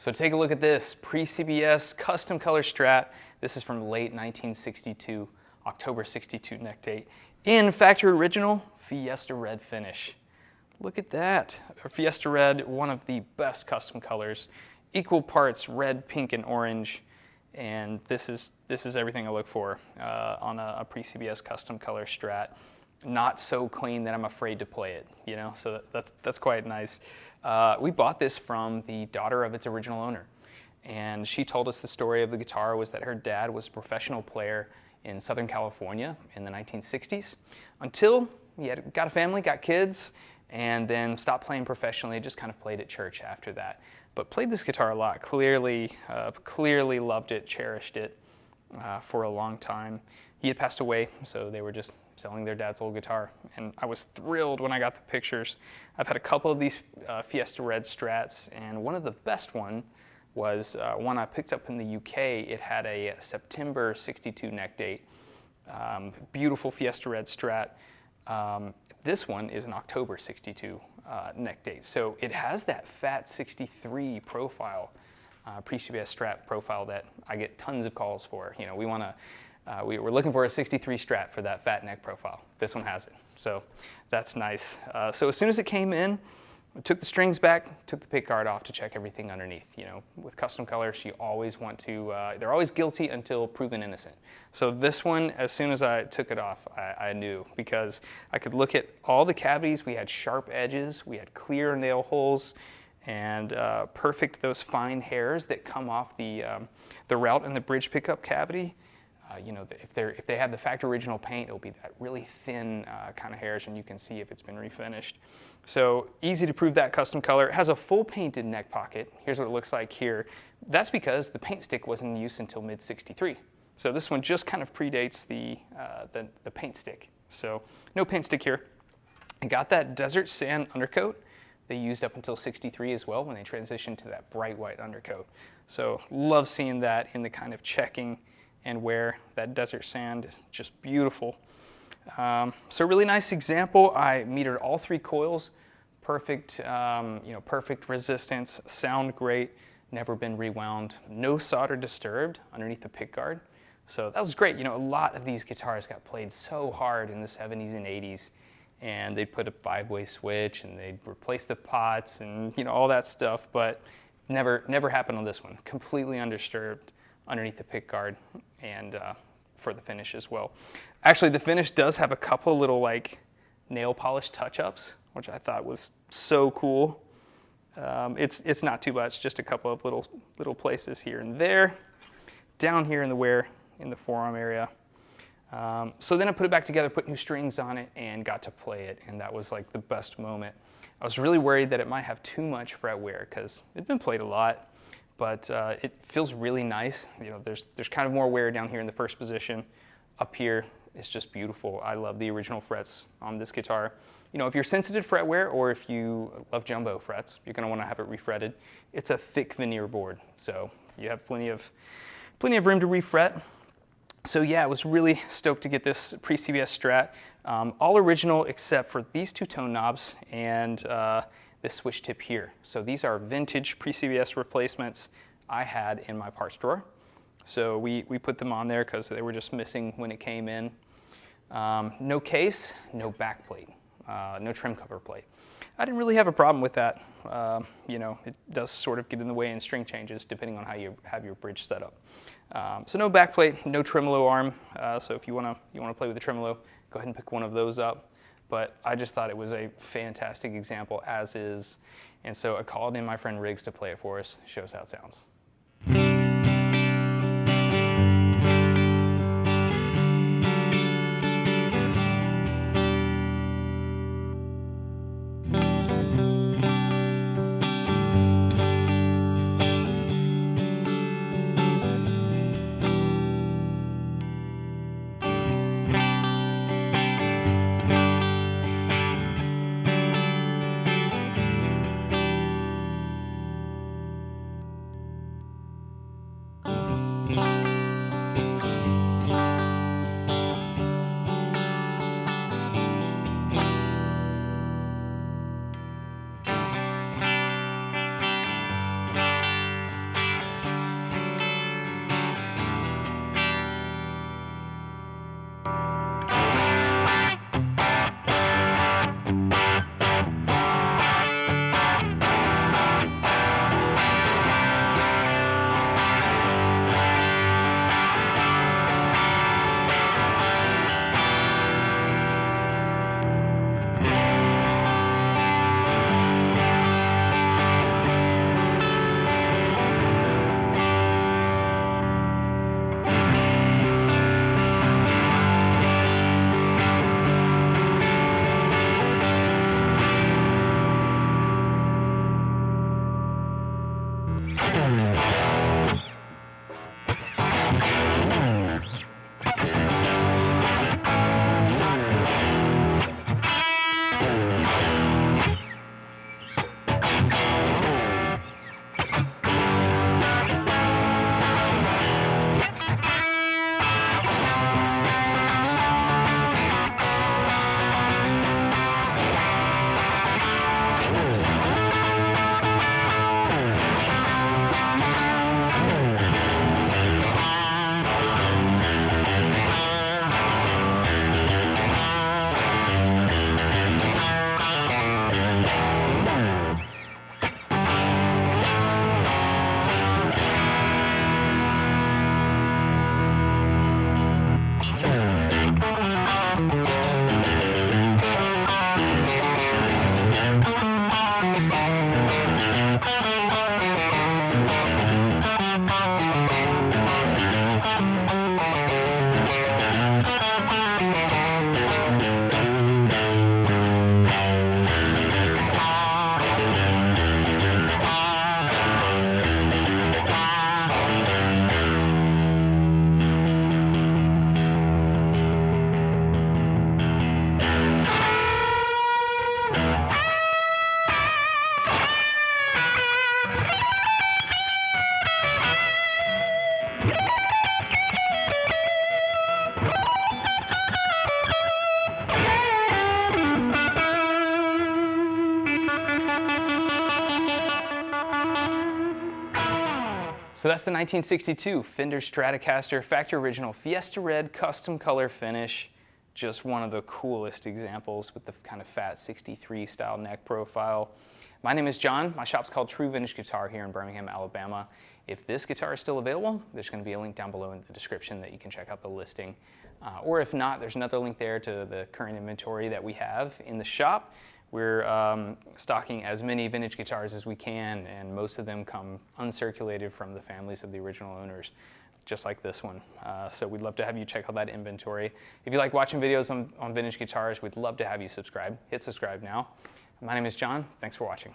So take a look at this Pre-CBS custom color Strat. This is from late 1962, October 62 neck date. In factory original Fiesta Red finish. Look at that. Fiesta Red, one of the best custom colors. Equal parts red, pink, and orange. And this is everything I look for on a Pre-CBS custom color Strat. Not so clean that I'm afraid to play it, you know, so that's quite nice. We bought this from the daughter of its original owner, and she told us the story of the guitar was that her dad was a professional player in Southern California in the 1960s until he got a family, got kids, and then stopped playing professionally, just kind of played at church after that. But played this guitar a lot, clearly loved it, cherished it for a long time. He had passed away, so they were just selling their dad's old guitar, and I was thrilled when I got the pictures. I've had a couple of these Fiesta Red Strats, and one of the best one was one I picked up in the UK. It had a September 62 neck date. Beautiful Fiesta Red Strat. This one is an October 62 neck date, so it has that fat 63 profile, Pre-CBS Strat profile that I get tons of calls for. You know, we were looking for a 63 Strat for that fat neck profile. This one has it, so that's nice. So as soon as it came in, I took the strings back, took the pick guard off to check everything underneath. You know, with custom colors, you always want to, they're always guilty until proven innocent. So this one, as soon as I took it off, I knew, because I could look at all the cavities. We had sharp edges, we had clear nail holes, and perfect those fine hairs that come off the rout and the bridge pickup cavity. You know, if they have the factory original paint, it'll be that really thin kind of hairs, and you can see if it's been refinished. So easy to prove that custom color. It has a full painted neck pocket. Here's what it looks like here. That's because the paint stick wasn't in use until mid-63. So this one just kind of predates the paint stick. So no paint stick here. I got that desert sand undercoat they used up until 63 as well when they transitioned to that bright white undercoat. So love seeing that in the kind of checking and wear. That desert sand is just beautiful. So really nice example. I metered all three coils, perfect, perfect resistance, sound great, never been rewound, no solder disturbed underneath the pick guard. So that was great. You know, a lot of these guitars got played so hard in the 70s and 80s, and they'd put a 5-way switch and they'd replace the pots and, you know, all that stuff, but never happened on this one. Completely undisturbed underneath the pick guard, and for the finish as well. Actually, the finish does have a couple little like nail polish touch-ups, which I thought was so cool. It's not too much, just a couple of little places here and there. Down here in the wear, in the forearm area. So then I put it back together, put new strings on it, and got to play it, and that was like the best moment. I was really worried that it might have too much fret wear because it'd been played a lot, but it feels really nice. You know, there's kind of more wear down here in the first position. Up here, it's just beautiful. I love the original frets on this guitar. You know, if you're sensitive to fret wear, or if you love jumbo frets, you're going to want to have it refretted. It's a thick veneer board, so you have plenty of room to refret. So yeah, I was really stoked to get this Pre-CBS Strat. All original except for these two tone knobs and this switch tip here. So these are vintage Pre-CBS replacements I had in my parts drawer. So we put them on there because they were just missing when it came in. No case, no back plate, no trim cover plate. I didn't really have a problem with that. You know, it does sort of get in the way in string changes depending on how you have your bridge set up. So no back plate, no tremolo arm. So if you wanna play with the tremolo, go ahead and pick one of those up. But I just thought it was a fantastic example as is. And so I called in my friend Riggs to play it for us, show us how it sounds. So that's the 1962 Fender Stratocaster factory original Fiesta Red custom color finish. Just one of the coolest examples with the kind of fat 63 style neck profile. My name is John. My shop's called True Vintage Guitar here in Birmingham, Alabama. If this guitar is still available, there's going to be a link down below in the description that you can check out the listing. Or if not, there's another link there to the current inventory that we have in the shop. We're stocking as many vintage guitars as we can, and most of them come uncirculated from the families of the original owners, just like this one. So we'd love to have you check out that inventory. If you like watching videos on vintage guitars, we'd love to have you subscribe. Hit subscribe now. My name is John. Thanks for watching.